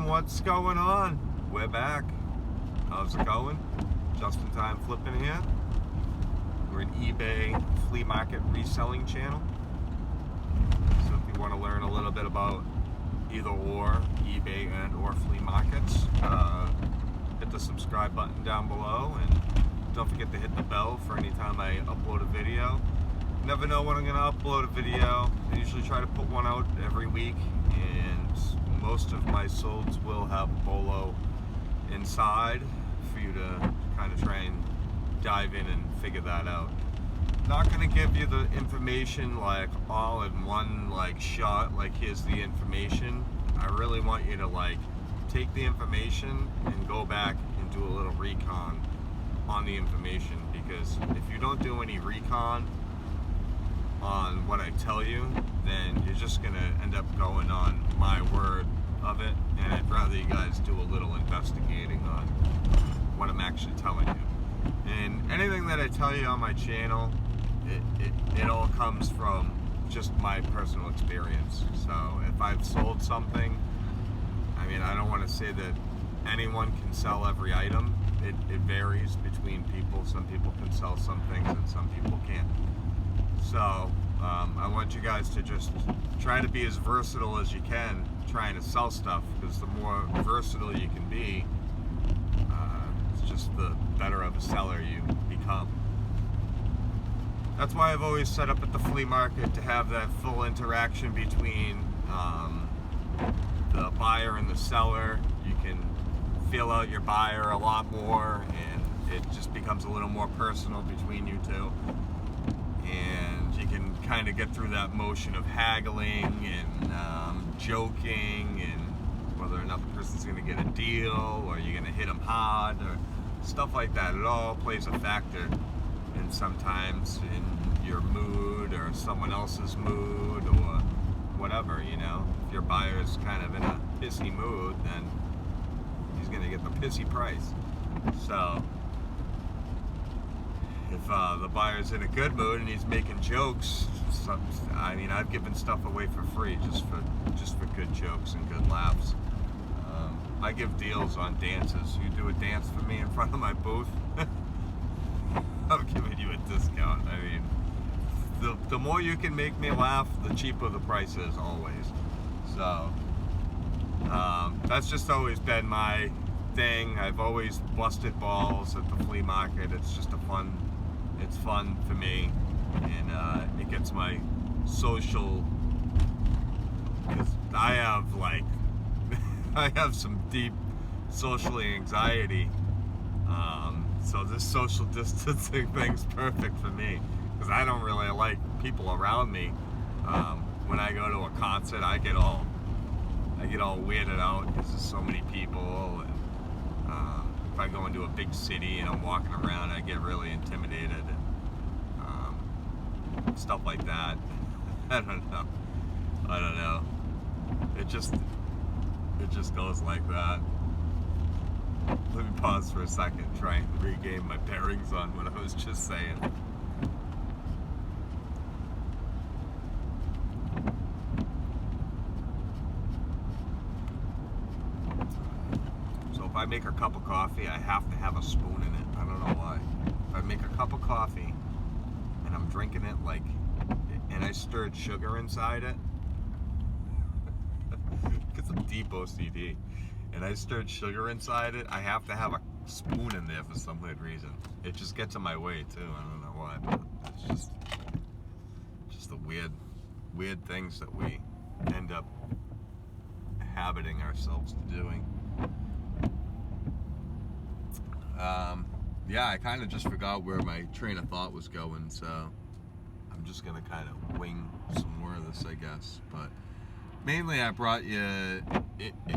everyone, what's going on? We're back. How's it going? Just in time flipping here. We're an eBay flea market reselling channel. So if you want to learn a little bit about either or, eBay and or flea markets, hit the subscribe button down below and don't forget to hit the bell for any time I upload a video. Never know when I'm going to upload a video. I usually try to put one out every week, and most of my solds will have a bolo inside for you to kind of try and dive in and figure that out. Not going to give you the information like all in one like shot, like here's the information. I really want you to like take the information and go back and do a little recon on the information, because if you don't do any recon on what I tell you, then you're just gonna end up going on my word of it, and I'd rather you guys do a little investigating on what I'm actually telling you. And anything that I tell you on my channel, it all comes from just my personal experience. So if I've sold something, I mean, I don't want to say that anyone can sell every item. It varies between people. Some people can sell some things and some people can't. So I want you guys to just try to be as versatile as you can trying to sell stuff, because the more versatile you can be, it's just the better of a seller you become. That's why I've always set up at the flea market to have that full interaction between the buyer and the seller. You can feel out your buyer a lot more, and it just becomes a little more personal between you two. And you can kind of get through that motion of haggling and joking, and whether or not the person's going to get a deal, or you're going to hit them hard, or stuff like that. It all plays a factor, and sometimes in your mood or someone else's mood or whatever, you know. If your buyer's kind of in a pissy mood, then he's going to get the pissy price. So if the buyer's in a good mood and he's making jokes, I mean, I've given stuff away for free just for good jokes and good laughs. I give deals on dances. You do a dance for me in front of my booth, I'm giving you a discount. I mean, the more you can make me laugh, the cheaper the price is always. So that's just always been my thing. I've always busted balls at the flea market. It's just it's fun for me, and it gets my social, because I have like I have some deep social anxiety, so this social distancing thing's perfect for me, because I don't really like people around me. When I go to a concert, I get all weirded out because there's so many people, and if I go into a big city and I'm walking around, I get really intimidated, and stuff like that. I don't know. It just goes like that. Let me pause for a second, try and regain my bearings on what I was just saying. So if I make a cup of coffee, I have to have a spoon in it. I don't know why. If I make a cup of coffee and I'm drinking it and I stirred sugar inside it, get some deep OCD, and I stirred sugar inside it, I have to have a spoon in there for some weird reason. It just gets in my way too. I don't know why, but it's just the weird things that we end up habiting ourselves to doing. Yeah, I kind of just forgot where my train of thought was going, so I'm just gonna kind of wing some more of this, I guess. But mainly I brought you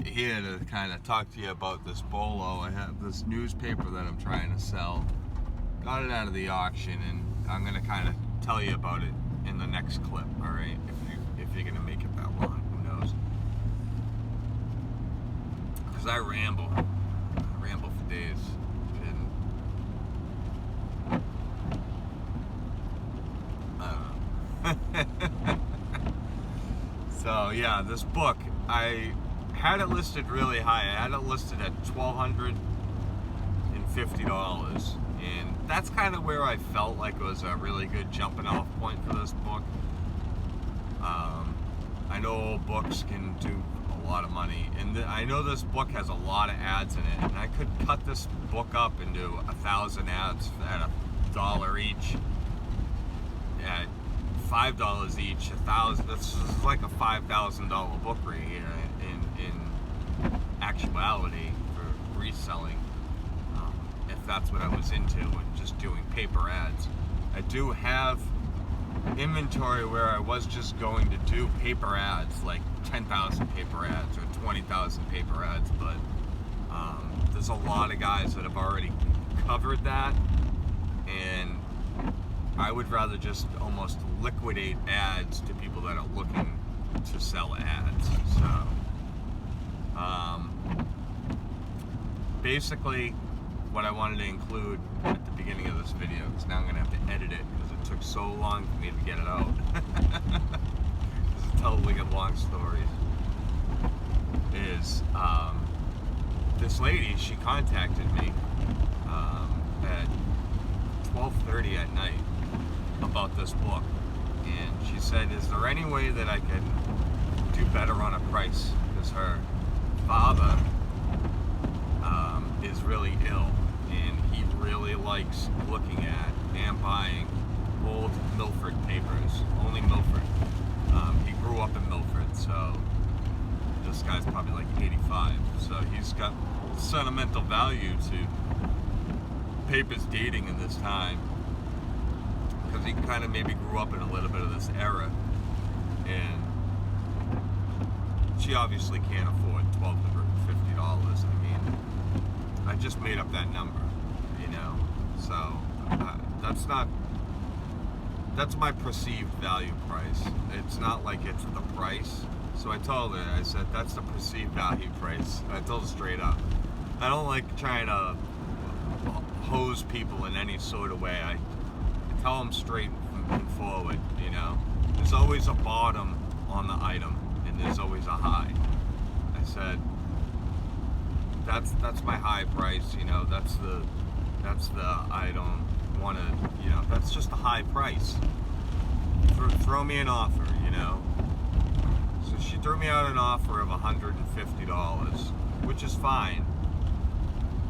here to kind of talk to you about this bolo. I have this newspaper that I'm trying to sell. Got it out of the auction, and I'm gonna kind of tell you about it in the next clip, all right? If you're gonna make it that long, who knows? Because I ramble for days. So yeah, this book, I had it listed really high. I had it listed at $1,250, and that's kind of where I felt like it was a really good jumping off point for this book. I know old books can do a lot of money, and I know this book has a lot of ads in it, and I could cut this book up into 1,000 ads at $1 each, at $5 each, 1,000. This is like a $5,000 book right here in actuality for reselling, if that's what I was into, and just doing paper ads. I do have inventory where I was just going to do paper ads, like 10,000 paper ads or 20,000 paper ads, but there's a lot of guys that have already covered that, and I would rather just almost liquidate ads to people that are looking to sell ads. So basically what I wanted to include at the beginning of this video, because now I'm going to have to edit it because it took so long for me to get it out. This is totally a long story. Is this lady, she contacted me at 12:30 at night about this book, and she said, is there any way that I can do better on a price, because her father is really ill, and he really likes looking at and buying old Milford papers, only Milford. He grew up in Milford, so this guy's probably like 85, so he's got sentimental value to papers dating in this time, because he kind of maybe grew up in a little bit of this era, and she obviously can't afford $1,250. I mean, I just made up that number, you know, so that's my perceived value price. It's not like it's the price. So I told her, I said, that's the perceived value price. I told her straight up. I don't like trying to hose people in any sort of way. I tell them straight and forward, you know. There's always a bottom on the item, and there's always a high. I said, that's my high price, you know, that's the I don't want to, you know, that's just a high price. Throw me an offer, you know. So she threw me out an offer of $150, which is fine,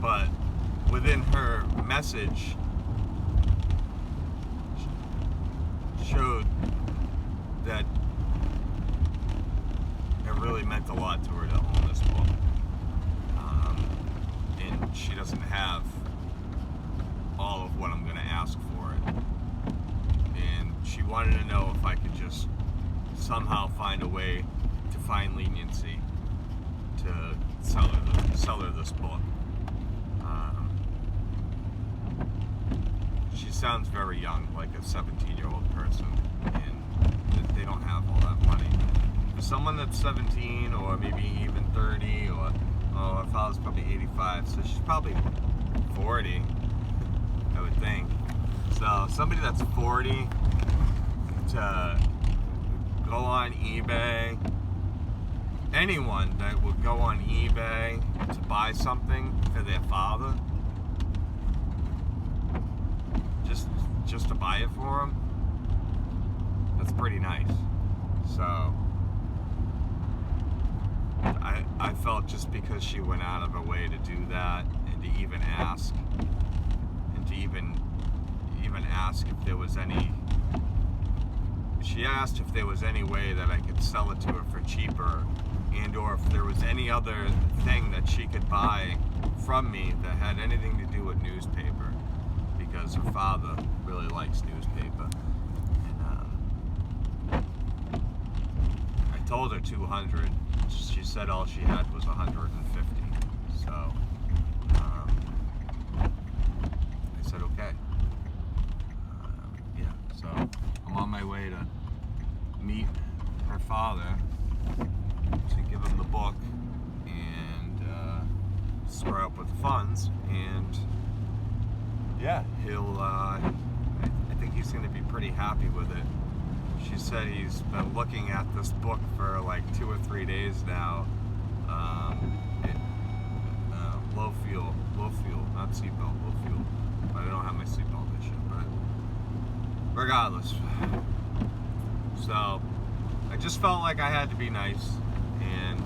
but within her message showed that it really meant a lot to her to own this book, and she doesn't have all of what I'm going to ask for it, and she wanted to know if I could just somehow find a way to find leniency to sell her this book. She sounds very young, like a 17-year-old person, and they don't have all that money. For someone that's 17 or maybe even 30, or her father's probably 85, so she's probably 40, I would think. So somebody that's 40 to go on eBay, anyone that would go on eBay to buy something for their father, just to buy it for him, that's pretty nice. So I felt just because she went out of her way to do that, and to even ask, and to even ask if there was any, she asked if there was any way that I could sell it to her for cheaper, and or if there was any other thing that she could buy from me that had anything to do with newspaper, because her father really likes newspaper. And I told her 200. She said all she had was 150. So I said okay. Yeah. So I'm on my way to meet her father to give him the book and square up with the funds, and yeah, he'll I think he's going to be pretty happy with it. She said he's been looking at this book for like 2 or 3 days now, regardless. So I just felt like I had to be nice, and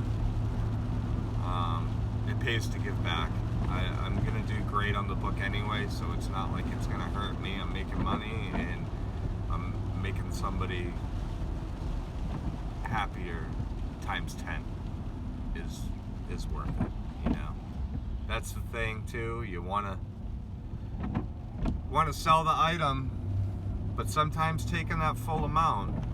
it pays to give back. I'm gonna do great on the book anyway, so it's not like it's gonna hurt me. I'm making money, and I'm making somebody happier times 10 is worth it, you know. That's the thing too. You wanna sell the item, but sometimes taking that full amount,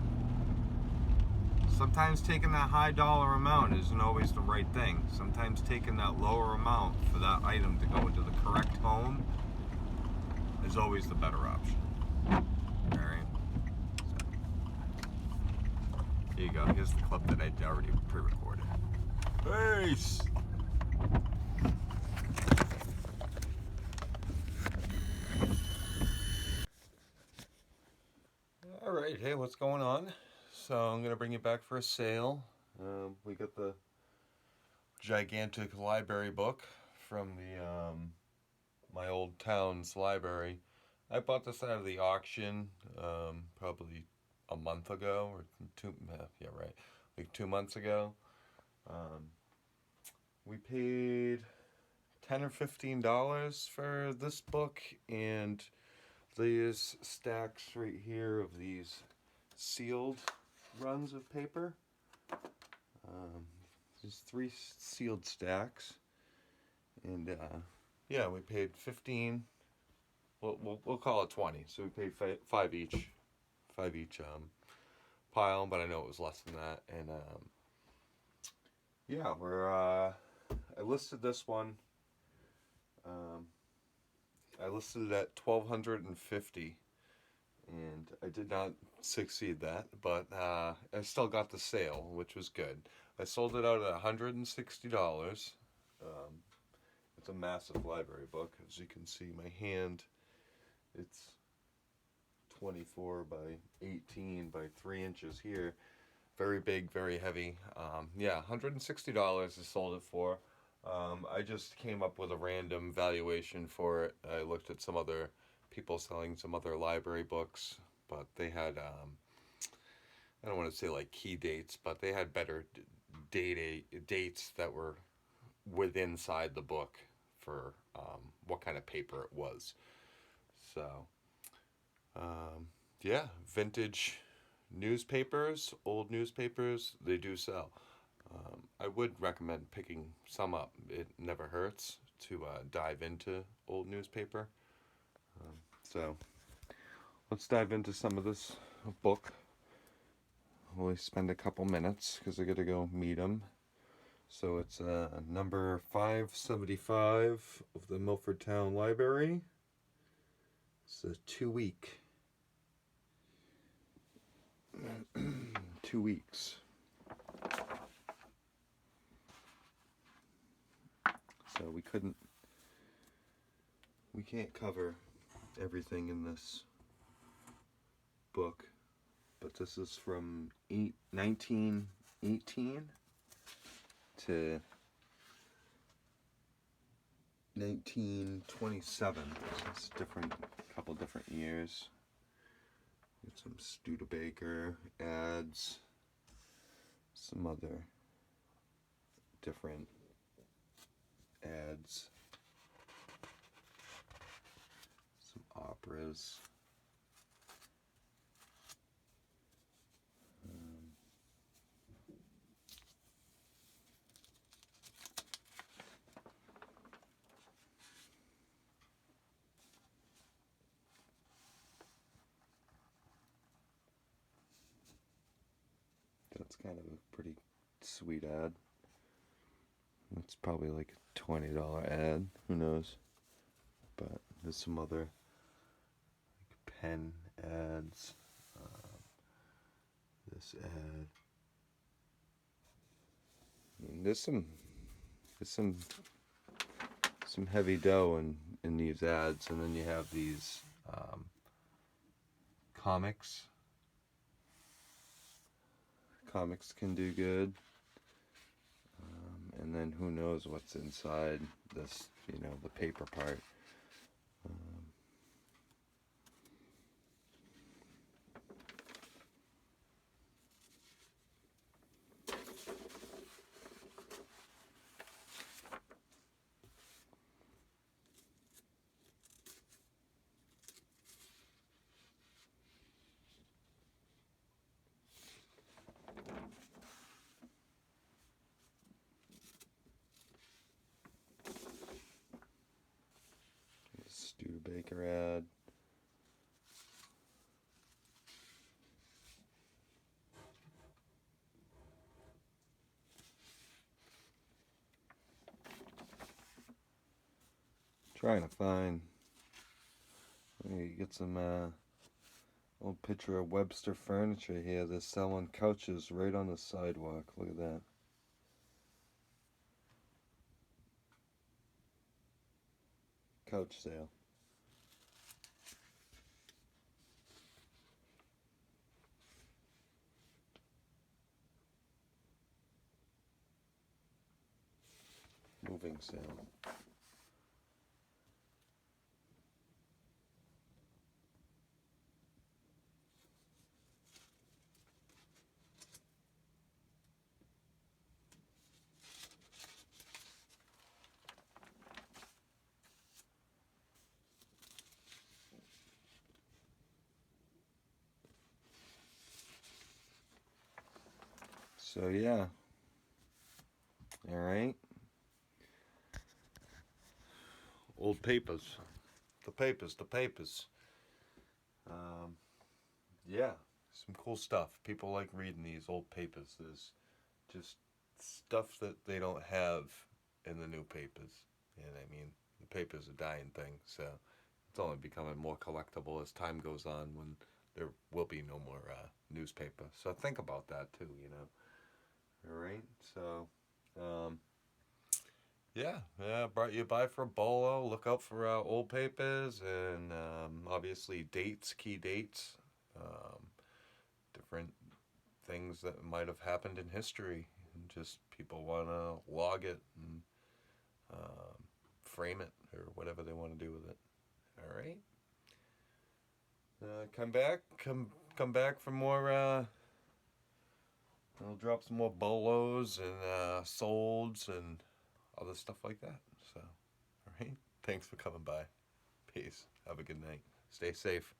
sometimes taking that high dollar amount isn't always the right thing. Sometimes taking that lower amount for that item to go into the correct home is always the better option. Alright? So, here you go. Here's the clip that I already pre-recorded. Peace! Alright, hey, what's going on? So I'm going to bring you back for a sale. We got the gigantic library book from the my old town's library. I bought this out of the auction probably a month ago, or like 2 months ago. We paid $10 or $15 for this book, and these stacks right here of these sealed runs of paper. There's 3 sealed stacks, and yeah, we paid 15. We'll call it 20. So we paid 5 each pile, but I know it was less than that. And yeah, I listed this one. I listed it at $1,250. And I did not succeed that, but I still got the sale, which was good. I sold it out at $160. It's a massive library book. As you can see, my hand, it's 24 by 18 by 3 inches here. Very big, very heavy. Yeah, $160 I sold it for. I just came up with a random valuation for it. I looked at some other people selling some other library books, but they had I don't want to say like key dates, but they had better dates that were within inside the book for what kind of paper it was. So yeah, vintage newspapers, old newspapers, they do sell. I would recommend picking some up. It never hurts to dive into old newspaper. So let's dive into some of this book. We'll spend a couple minutes because I got to go meet them. So it's number 575 of the Milford Town Library. It's a 2-week. 2 weeks. So we can't cover everything in this book, but this is from 1918 to 1927. So it's couple different years. Get some Studebaker ads, some other different ads, some operas. That's kind of a pretty sweet ad. It's probably like a $20 ad, who knows. But there's some other like pen ads. This ad. I mean, there's some heavy dough in these ads, and then you have these comics. Comics can do good. And then who knows what's inside this, the paper part. Baker ad. Trying to find. You get some old picture of Webster Furniture here. They're selling couches right on the sidewalk. Look at that. Couch sale. Moving sale. So yeah. All right. Old papers. The papers. Yeah, some cool stuff. People like reading these old papers. There's just stuff that they don't have in the new papers. And I mean, the paper's a dying thing, so it's only becoming more collectible as time goes on when there will be no more newspaper. So think about that too, you know. All right, so yeah, brought you by for a bolo. Look out for old papers and obviously dates, key dates, um, different things that might have happened in history, and just people want to log it and frame it or whatever they want to do with it. All right, come back for more. I'll drop some more bolos and solds and other stuff like that. So, all right, thanks for coming by. Peace. Have a good night. Stay safe.